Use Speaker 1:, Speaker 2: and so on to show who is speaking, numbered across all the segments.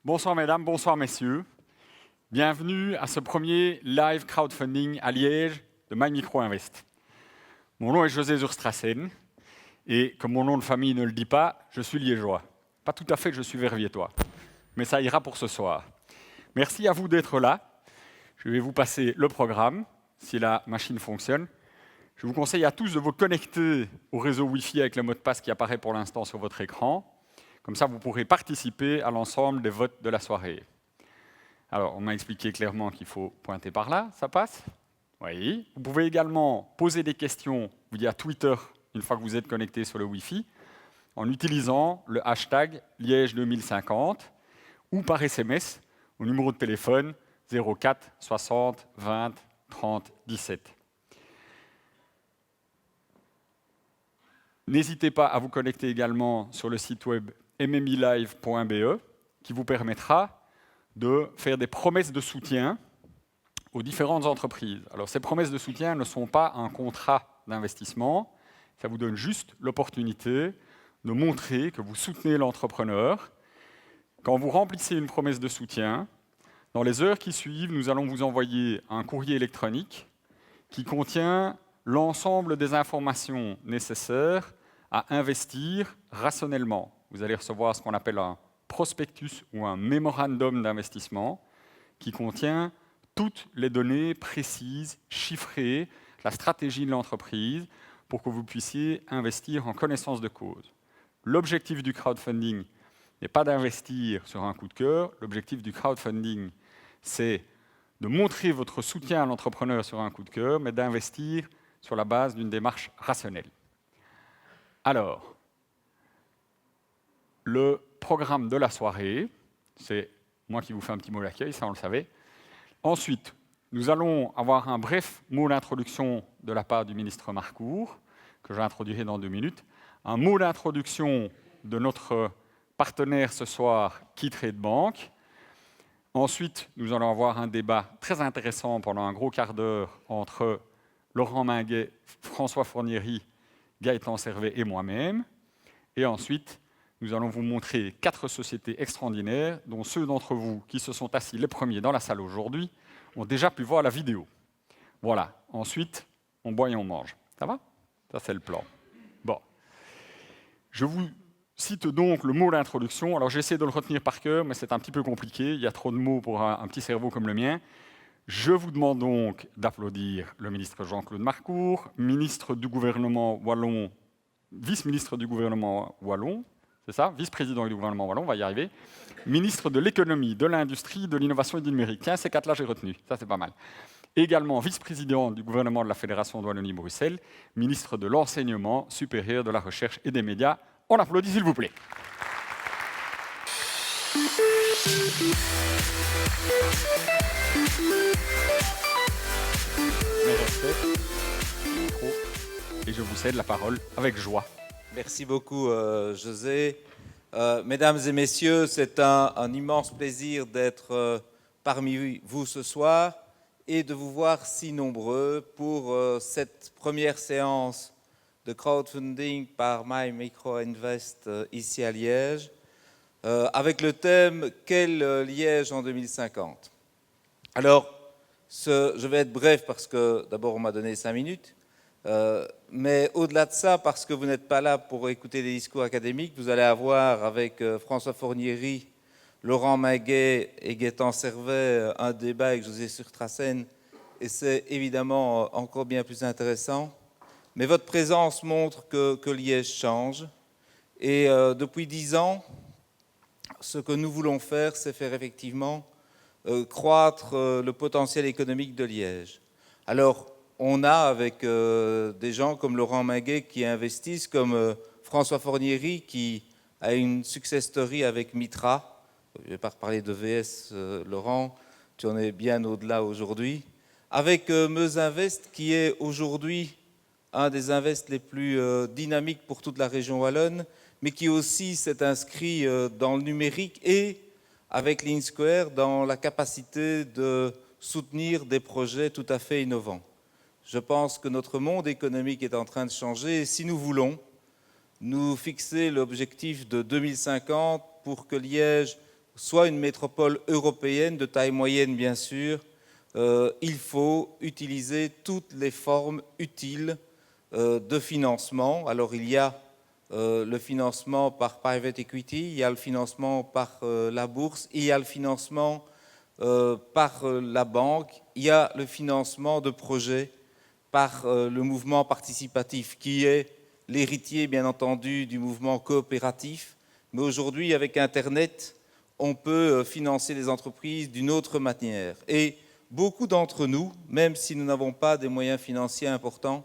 Speaker 1: Bonsoir mesdames, bonsoir messieurs. Bienvenue à ce premier live crowdfunding à Liège de MyMicroInvest. Mon nom est José Zurstrassen et comme mon nom de famille ne le dit pas, je suis liégeois. Pas tout à fait, je suis verviétois. Mais ça ira pour ce soir. Merci à vous d'être là. Je vais vous passer le programme, si la machine fonctionne. Je vous conseille à tous de vous connecter au réseau Wi-Fi avec le mot de passe qui apparaît pour l'instant sur votre écran. Comme ça, vous pourrez participer à l'ensemble des votes de la soirée. Alors, on m'a expliqué clairement qu'il faut pointer par là, ça passe? Oui. Vous pouvez également poser des questions via Twitter une fois que vous êtes connecté sur le Wi-Fi, en utilisant le hashtag Liège 2050 ou par SMS au numéro de téléphone 04 60 20 30 17. N'hésitez pas à vous connecter également sur le site web mmilive.be qui vous permettra de faire des promesses de soutien aux différentes entreprises. Alors ces promesses de soutien ne sont pas un contrat d'investissement, ça vous donne juste l'opportunité de montrer que vous soutenez l'entrepreneur. Quand vous remplissez une promesse de soutien, dans les heures qui suivent, nous allons vous envoyer un courrier électronique qui contient l'ensemble des informations nécessaires à investir rationnellement. Vous allez recevoir ce qu'on appelle un prospectus ou un mémorandum d'investissement qui contient toutes les données précises, chiffrées, la stratégie de l'entreprise pour que vous puissiez investir en connaissance de cause. L'objectif du crowdfunding n'est pas d'investir sur un coup de cœur, l'objectif du crowdfunding, c'est de montrer votre soutien à l'entrepreneur sur un coup de cœur, mais d'investir sur la base d'une démarche rationnelle. Alors, le programme de la soirée, c'est moi qui vous fais un petit mot d'accueil, ça on le savait. Ensuite, nous allons avoir un bref mot d'introduction de la part du ministre Marcourt, que j'introduirai dans 2 minutes. Un mot d'introduction de notre partenaire ce soir, KeyTrade Bank. Ensuite, nous allons avoir un débat très intéressant pendant un gros quart d'heure entre Laurent Minguet, François Fournieri, Gaëtan Servet et moi-même. Et ensuite, nous allons vous montrer 4 sociétés extraordinaires, dont ceux d'entre vous qui se sont assis les premiers dans la salle aujourd'hui ont déjà pu voir la vidéo. Voilà. Ensuite, on boit et on mange. Ça va? Ça, c'est le plan. Bon. Je vous cite donc le mot d'introduction. Alors, j'essaie de le retenir par cœur, mais c'est un petit peu compliqué. Il y a trop de mots pour un petit cerveau comme le mien. Je vous demande donc d'applaudir le ministre Jean-Claude Marcourt, ministre du gouvernement wallon, vice-ministre du gouvernement wallon, c'est ça, vice-président du gouvernement wallon, on va y arriver, ministre de l'économie, de l'industrie, de l'innovation et du numérique. Tiens, ces 4-là, j'ai retenu, ça c'est pas mal. Également vice-président du gouvernement de la Fédération de Wallonie-Bruxelles, ministre de l'enseignement supérieur, de la recherche et des médias. On applaudit s'il vous plaît. Mes respects, micro, et je vous cède la parole avec joie.
Speaker 2: Merci beaucoup, José. Mesdames et messieurs, c'est un immense plaisir d'être parmi vous ce soir et de vous voir si nombreux pour cette première séance de crowdfunding par MyMicroInvest ici à Liège, avec le thème « Quel Liège en 2050 ?» Alors, je vais être bref parce que d'abord on m'a donné 5 minutes. Mais au-delà de ça, parce que vous n'êtes pas là pour écouter des discours académiques, vous allez avoir avec François Fournieri, Laurent Minguet et Gaëtan Servet un débat avec José Zurstrassen, et c'est évidemment encore bien plus intéressant. Mais votre présence montre que Liège change, et depuis 10 ans, ce que nous voulons faire, c'est faire effectivement croître le potentiel économique de Liège. Alors, on a avec des gens comme Laurent Minguet qui investissent, comme François Fournieri qui a une success story avec Mitra. Je ne vais pas reparler de VS, Laurent, tu en es bien au-delà aujourd'hui. Avec Meusinvest qui est aujourd'hui un des invests les plus dynamiques pour toute la région wallonne, mais qui aussi s'est inscrit dans le numérique et avec LeanSquare dans la capacité de soutenir des projets tout à fait innovants. Je pense que notre monde économique est en train de changer et si nous voulons nous fixer l'objectif de 2050 pour que Liège soit une métropole européenne de taille moyenne, bien sûr, il faut utiliser toutes les formes utiles de financement. Alors il y a le financement par private equity, il y a le financement par la bourse, il y a le financement par la banque, il y a le financement de projets par le mouvement participatif, qui est l'héritier, bien entendu, du mouvement coopératif. Mais aujourd'hui, avec Internet, on peut financer les entreprises d'une autre manière. Et beaucoup d'entre nous, même si nous n'avons pas des moyens financiers importants,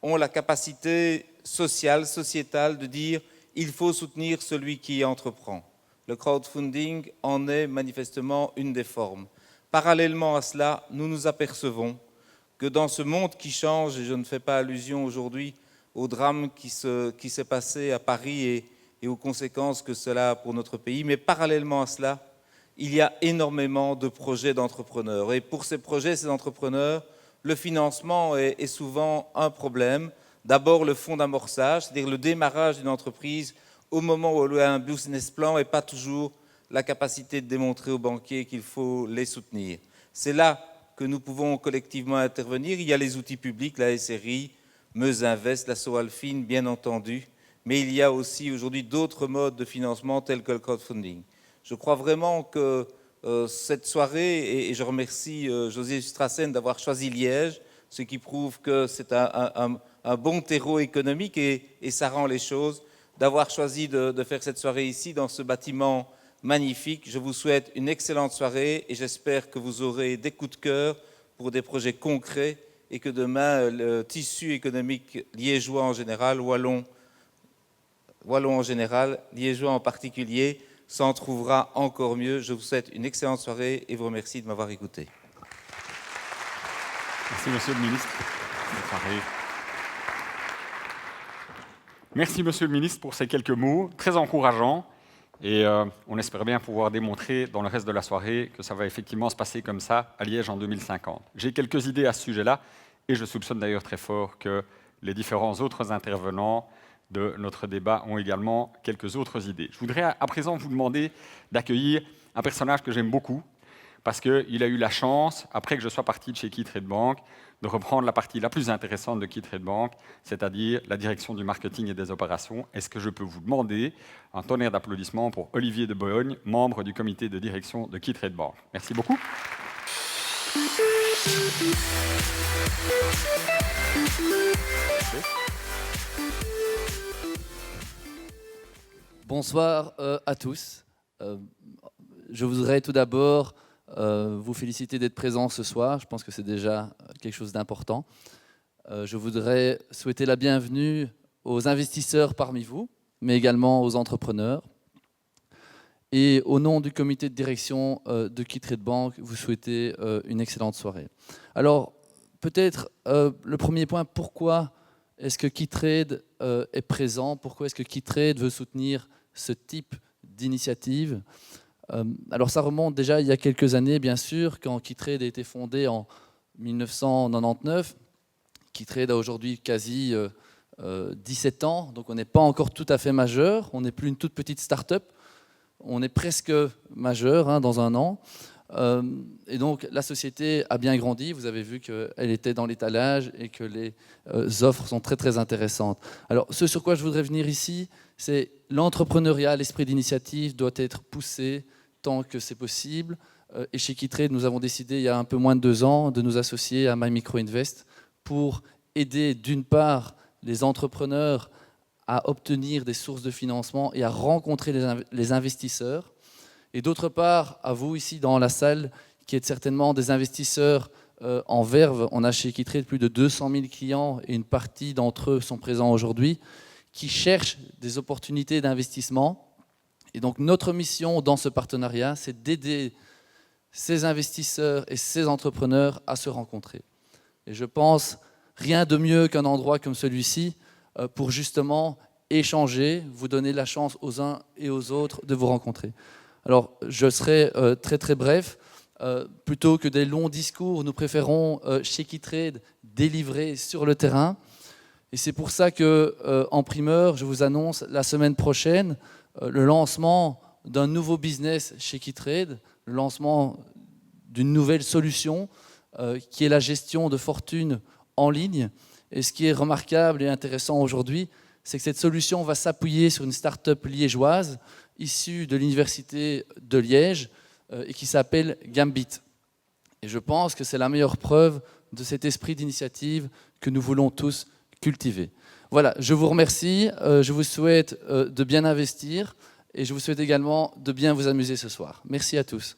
Speaker 2: ont la capacité sociale, sociétale, de dire il faut soutenir celui qui entreprend. Le crowdfunding en est manifestement une des formes. Parallèlement à cela, nous nous apercevons que dans ce monde qui change, et je ne fais pas allusion aujourd'hui au drame qui s'est passé à Paris et aux conséquences que cela a pour notre pays, mais parallèlement à cela, il y a énormément de projets d'entrepreneurs. Et pour ces projets, ces entrepreneurs, le financement est souvent un problème. D'abord, le fonds d'amorçage, c'est-à-dire le démarrage d'une entreprise au moment où elle a un business plan et pas toujours la capacité de démontrer aux banquiers qu'il faut les soutenir. C'est là que nous pouvons collectivement intervenir. Il y a les outils publics, la SRI, Meusinvest, la Soalfine, bien entendu, mais il y a aussi aujourd'hui d'autres modes de financement tels que le crowdfunding. Je crois vraiment que cette soirée, et je remercie José Strassen d'avoir choisi Liège, ce qui prouve que c'est un bon terreau économique et ça rend les choses, d'avoir choisi de faire cette soirée ici, dans ce bâtiment magnifique. Je vous souhaite une excellente soirée et j'espère que vous aurez des coups de cœur pour des projets concrets et que demain, le tissu économique liégeois en général, wallon en général, liégeois en particulier, s'en trouvera encore mieux. Je vous souhaite une excellente soirée et vous remercie de m'avoir écouté.
Speaker 1: Merci, Monsieur le Ministre. Merci, Monsieur le Ministre, pour ces quelques mots très encourageants. Et on espère bien pouvoir démontrer dans le reste de la soirée que ça va effectivement se passer comme ça à Liège en 2050. J'ai quelques idées à ce sujet-là, et je soupçonne d'ailleurs très fort que les différents autres intervenants de notre débat ont également quelques autres idées. Je voudrais à présent vous demander d'accueillir un personnage que j'aime beaucoup, parce qu'il a eu la chance, après que je sois parti de chez Keytrade Bank, de reprendre la partie la plus intéressante de Keytrade Bank, c'est-à-dire la direction du marketing et des opérations. Est-ce que je peux vous demander un tonnerre d'applaudissements pour Olivier de Bogne, membre du comité de direction de Keytrade Bank. Merci beaucoup.
Speaker 3: Bonsoir à tous. Je voudrais tout d'abord vous féliciter d'être présents ce soir. Je pense que c'est déjà quelque chose d'important. Je voudrais souhaiter la bienvenue aux investisseurs parmi vous, mais également aux entrepreneurs. Et au nom du comité de direction de Keytrade Bank, vous souhaitez une excellente soirée. Alors, peut-être le premier point, pourquoi est-ce que Keytrade est présent? Pourquoi est-ce que Keytrade veut soutenir ce type d'initiative? Alors ça remonte déjà il y a quelques années, bien sûr, quand Keytrade a été fondé en 1999. Keytrade a aujourd'hui quasi 17 ans, donc on n'est pas encore tout à fait majeur, on n'est plus une toute petite start-up, on est presque majeur dans un an. Et donc la société a bien grandi, vous avez vu qu'elle était dans l'étalage et que les offres sont très très intéressantes. Alors ce sur quoi je voudrais venir ici, c'est l'entrepreneuriat, l'esprit d'initiative doit être poussé tant que c'est possible. Et chez Keytrade, nous avons décidé il y a un peu moins de 2 ans de nous associer à MyMicroInvest pour aider d'une part les entrepreneurs à obtenir des sources de financement et à rencontrer les investisseurs, et d'autre part à vous ici dans la salle qui êtes certainement des investisseurs en verve. On a chez Keytrade plus de 200 000 clients et une partie d'entre eux sont présents aujourd'hui qui cherchent des opportunités d'investissement. Et donc notre mission dans ce partenariat, c'est d'aider ces investisseurs et ces entrepreneurs à se rencontrer. Et je pense rien de mieux qu'un endroit comme celui-ci pour justement échanger, vous donner la chance aux uns et aux autres de vous rencontrer. Alors je serai très très bref. Plutôt que des longs discours, nous préférons chez Keytrade délivrer sur le terrain. Et c'est pour ça qu'en primeur, je vous annonce la semaine prochaine le lancement d'un nouveau business chez Keytrade, le lancement d'une nouvelle solution qui est la gestion de fortune en ligne. Et ce qui est remarquable et intéressant aujourd'hui, c'est que cette solution va s'appuyer sur une start-up liégeoise issue de l'Université de Liège et qui s'appelle Gambit. Et je pense que c'est la meilleure preuve de cet esprit d'initiative que nous voulons tous cultiver. Voilà, je vous remercie, je vous souhaite de bien investir et je vous souhaite également de bien vous amuser ce soir. Merci à tous.